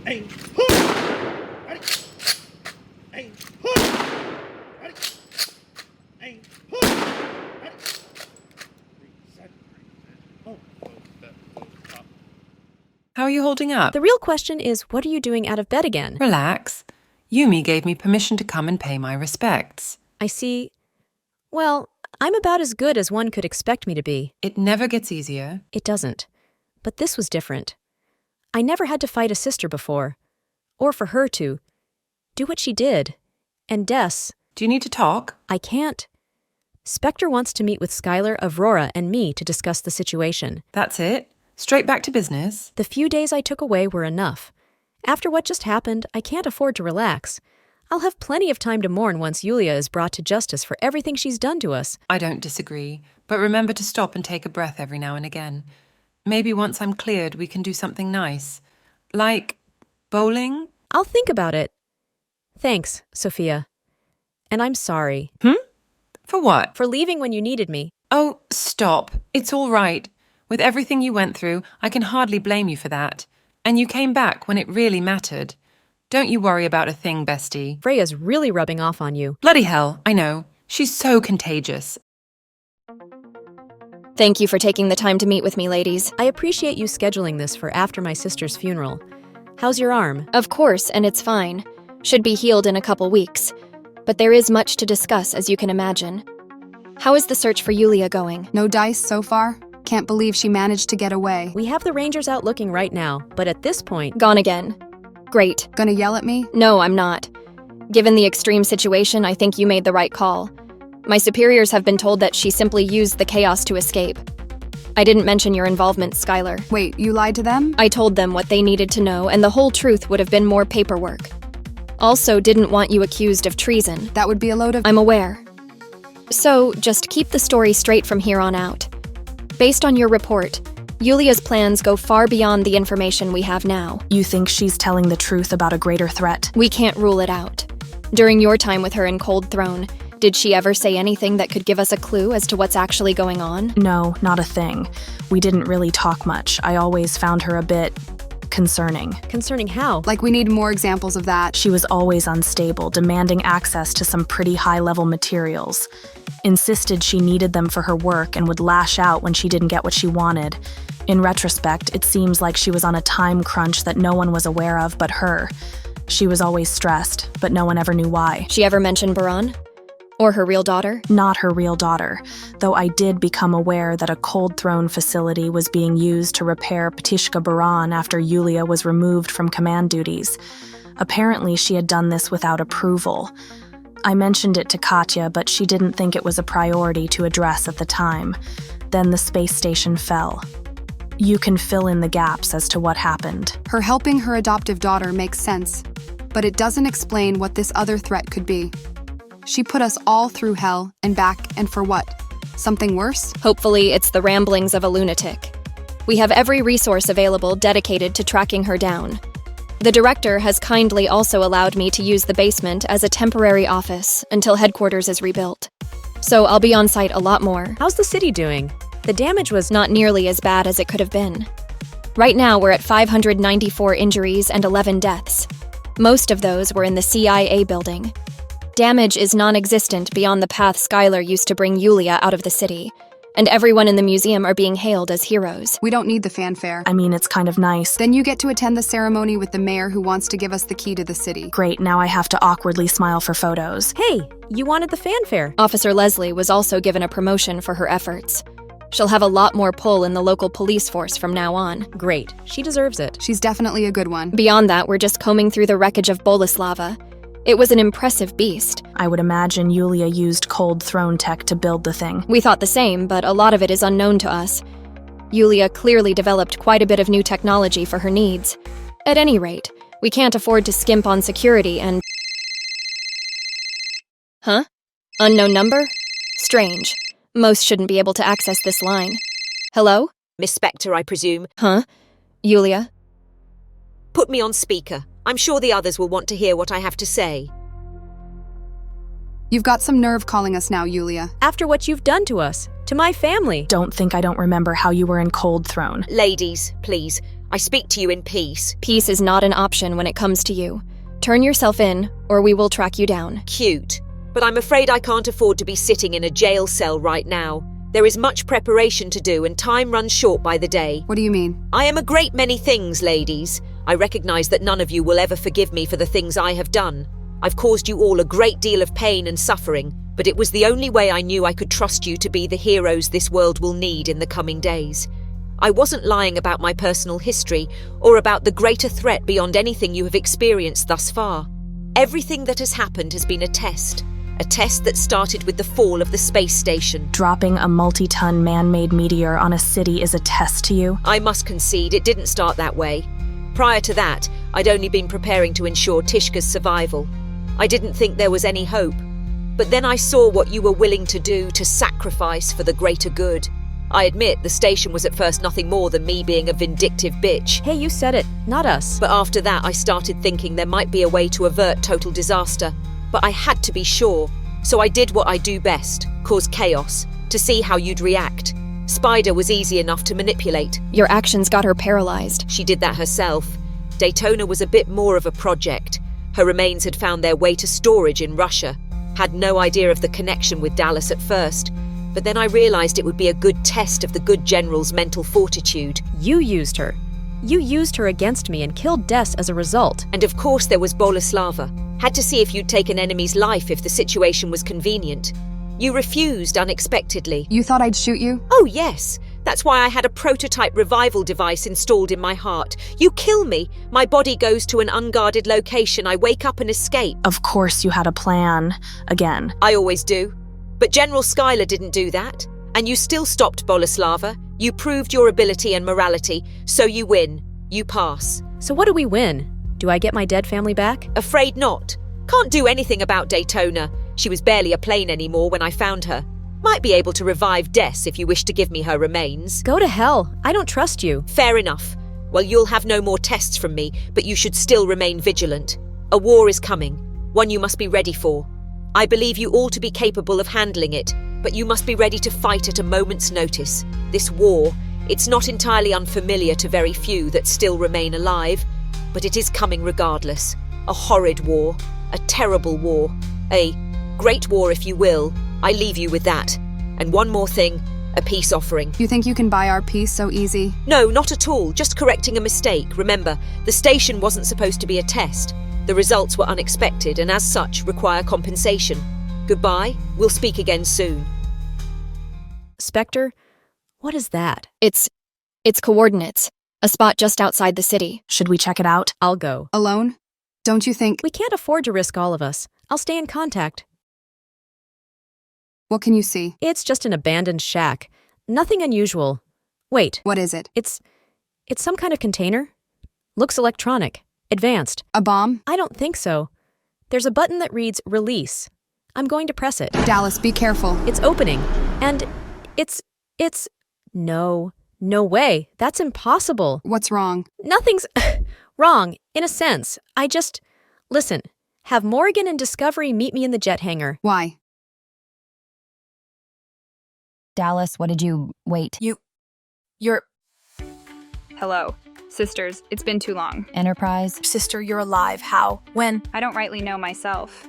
How are you holding up? The real question is, what are you doing out of bed again? Relax. Yumi gave me permission to come and pay my respects. I see. Well, I'm about as good as one could expect me to be. It never gets easier. It doesn't. But this was different. I never had to fight a sister before. Or for her to. Do what she did. And Des. Do you need to talk? I can't. Spectre wants to meet with Skylar, Aurora, and me to discuss the situation. That's it? Straight back to business? The few days I took away were enough. After what just happened, I can't afford to relax. I'll have plenty of time to mourn once Yulia is brought to justice for everything she's done to us. I don't disagree, but remember to stop and take a breath every now and again. Maybe once I'm cleared, we can do something nice. Like bowling? I'll think about it. Thanks, Sophia. And I'm sorry. For what? For leaving when you needed me. Oh, stop. It's all right. With everything you went through, I can hardly blame you for that. And you came back when it really mattered. Don't you worry about a thing, bestie. Freya's really rubbing off on you. Bloody hell, I know. She's so contagious. Thank you for taking the time to meet with me, ladies. I appreciate you scheduling this for after my sister's funeral. How's your arm? Of course, and it's fine. Should be healed in a couple weeks. But there is much to discuss, as you can imagine. How is the search for Yulia going? No dice so far? Can't believe she managed to get away. We have the Rangers out looking right now, but at this point... Gone again. Great. Gonna yell at me? No, I'm not. Given the extreme situation, I think you made the right call. My superiors have been told that she simply used the chaos to escape. I didn't mention your involvement, Skylar. Wait, you lied to them? I told them what they needed to know, and the whole truth would have been more paperwork. Also, didn't want you accused of treason. That would be a load of— I'm aware. So, just keep the story straight from here on out. Based on your report, Yulia's plans go far beyond the information we have now. You think she's telling the truth about a greater threat? We can't rule it out. During your time with her in Cold Throne, did she ever say anything that could give us a clue as to what's actually going on? No, not a thing. We didn't really talk much. I always found her a bit concerning. Concerning how? Like, we need more examples of that. She was always unstable, demanding access to some pretty high-level materials. Insisted she needed them for her work and would lash out when she didn't get what she wanted. In retrospect, it seems like she was on a time crunch that no one was aware of but her. She was always stressed, but no one ever knew why. She ever mention Baran? Or her real daughter? Not her real daughter, though I did become aware that a Cold Throne facility was being used to repair Ptishka Baran after Yulia was removed from command duties. Apparently, she had done this without approval. I mentioned it to Katya, but she didn't think it was a priority to address at the time. Then the space station fell. You can fill in the gaps as to what happened. Her helping her adoptive daughter makes sense, but it doesn't explain what this other threat could be. She put us all through hell and back, and for what? Something worse? Hopefully, it's the ramblings of a lunatic. We have every resource available dedicated to tracking her down. The director has kindly also allowed me to use the basement as a temporary office until headquarters is rebuilt. So I'll be on site a lot more. How's the city doing? The damage was Not nearly as bad as it could have been. Right now, we're at 594 injuries and 11 deaths. Most of those were in the CIA building. Damage is non-existent beyond the path Skylar used to bring Yulia out of the city, and everyone in the museum are being hailed as heroes. We don't need the fanfare. I mean, it's kind of nice. Then you get to attend the ceremony with the mayor who wants to give us the key to the city. Great, now I have to awkwardly smile for photos. Hey, you wanted the fanfare. Officer Leslie was also given a promotion for her efforts. She'll have a lot more pull in the local police force from now on. Great, she deserves it. She's definitely a good one. Beyond that, we're just combing through the wreckage of Boleslava. It was an impressive beast. I would imagine Yulia used Cold Throne tech to build the thing. We thought the same, but a lot of it is unknown to us. Yulia clearly developed quite a bit of new technology for her needs. At any rate, we can't afford to skimp on security and... Huh? Unknown number? Strange. Most shouldn't be able to access this line. Hello? Miss Spectre, I presume. Huh? Yulia? Put me on speaker. I'm sure the others will want to hear what I have to say. You've got some nerve calling us now, Yulia. After what you've done to us, to my family. Don't think I don't remember how you were in Cold Throne. Ladies, please. I speak to you in peace. Peace is not an option when it comes to you. Turn yourself in, or we will track you down. Cute. But I'm afraid I can't afford to be sitting in a jail cell right now. There is much preparation to do and time runs short by the day. What do you mean? I am a great many things, ladies. I recognize that none of you will ever forgive me for the things I have done. I've caused you all a great deal of pain and suffering, but it was the only way I knew I could trust you to be the heroes this world will need in the coming days. I wasn't lying about my personal history or about the greater threat beyond anything you have experienced thus far. Everything that has happened has been a test that started with the fall of the space station. Dropping a multi-ton man-made meteor on a city is a test to you? I must concede it didn't start that way. Prior to that, I'd only been preparing to ensure Tishka's survival. I didn't think there was any hope. But then I saw what you were willing to do, to sacrifice for the greater good. I admit the station was at first nothing more than me being a vindictive bitch. Hey, you said it, not us. But after that, I started thinking there might be a way to avert total disaster. But I had to be sure. So I did what I do best, cause chaos, to see how you'd react. Spider was easy enough to manipulate. Your actions got her paralyzed. She did that herself. Daytona was a bit more of a project. Her remains had found their way to storage in Russia. Had no idea of the connection with Dallas at first. But then I realized it would be a good test of the good general's mental fortitude. You used her. You used her against me and killed Des as a result. And of course there was Boleslava. Had to see if you'd take an enemy's life if the situation was convenient. You refused unexpectedly. You thought I'd shoot you? Oh yes, that's why I had a prototype revival device installed in my heart. You kill me, my body goes to an unguarded location, I wake up and escape. Of course you had a plan. Again. I always do. But General Schuyler didn't do that. And you still stopped Boleslava. You proved your ability and morality, so you win. You pass. So what do we win? Do I get my dead family back? Afraid not. Can't do anything about Daytona. She was barely a plane anymore when I found her. Might be able to revive Des if you wish to give me her remains. Go to hell. I don't trust you. Fair enough. Well, you'll have no more tests from me, but you should still remain vigilant. A war is coming, one you must be ready for. I believe you all to be capable of handling it, but you must be ready to fight at a moment's notice. This war, it's not entirely unfamiliar to very few that still remain alive, but it is coming regardless. A horrid war, a terrible war, a great war if you will. I leave you with that. And one more thing, a peace offering. You think you can buy our peace so easy? No, not at all, just correcting a mistake. Remember, the station wasn't supposed to be a test. The results were unexpected and as such require compensation. Goodbye, we'll speak again soon. Spectre, what is that? It's coordinates. A spot just outside the city. Should we check it out? I'll go. Alone? Don't you think? We can't afford to risk all of us. I'll stay in contact. What can you see? It's just an abandoned shack. Nothing unusual. Wait. What is it? It's some kind of container. Looks electronic. Advanced. A bomb? I don't think so. There's a button that reads release. I'm going to press it. Dallas, be careful. It's opening. And it's no way. That's impossible. What's wrong? Nothing's wrong, in a sense. Listen, have Morgan and Discovery meet me in the jet hangar. Why? Dallas, what did you... Wait. You're... Hello. Sisters, it's been too long. Enterprise? Sister, you're alive. How? When? I don't rightly know myself.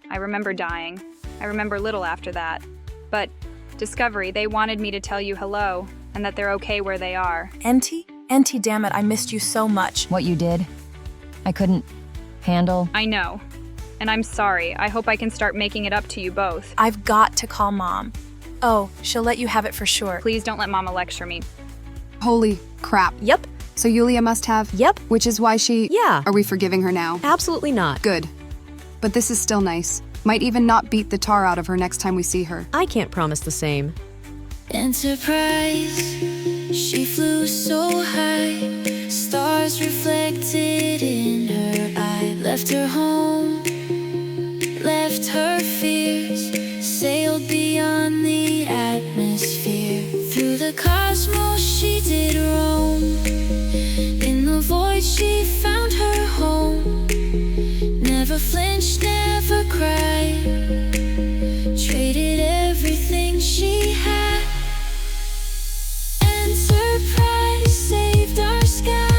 I remember dying. I remember little after that. But, Discovery, they wanted me to tell you hello, and that they're okay where they are. Enty? Enty, damn it, I missed you so much. What you did? I couldn't handle. I know. And I'm sorry. I hope I can start making it up to you both. I've got to call Mom. Oh, she'll let you have it for sure. Please don't let Mama lecture me. Holy crap. Yep. So Yulia must have? Yep. Which is why she... Yeah. Are we forgiving her now? Absolutely not. Good. But this is still nice. Might even not beat the tar out of her next time we see her. I can't promise the same. Enterprise, she flew so high, stars reflected in her eye. Left her home, left her fears, sailed beyond the atmosphere. Through the cosmos she did roam, in the void she found her home. Never flinched, never cried, traded everything she had. Enterprise saved our sky.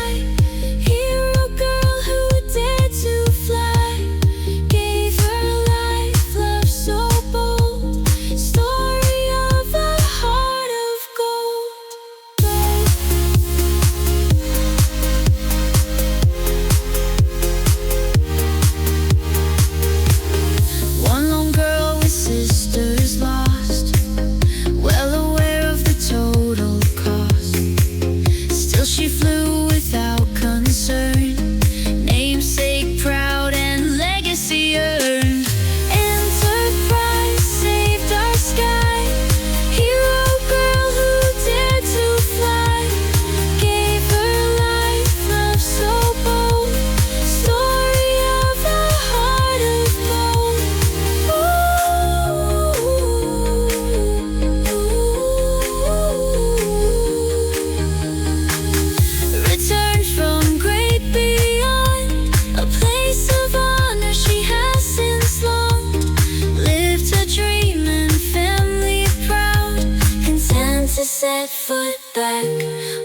it back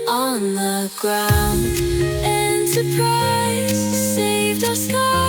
on the ground. Enterprise saved our sky.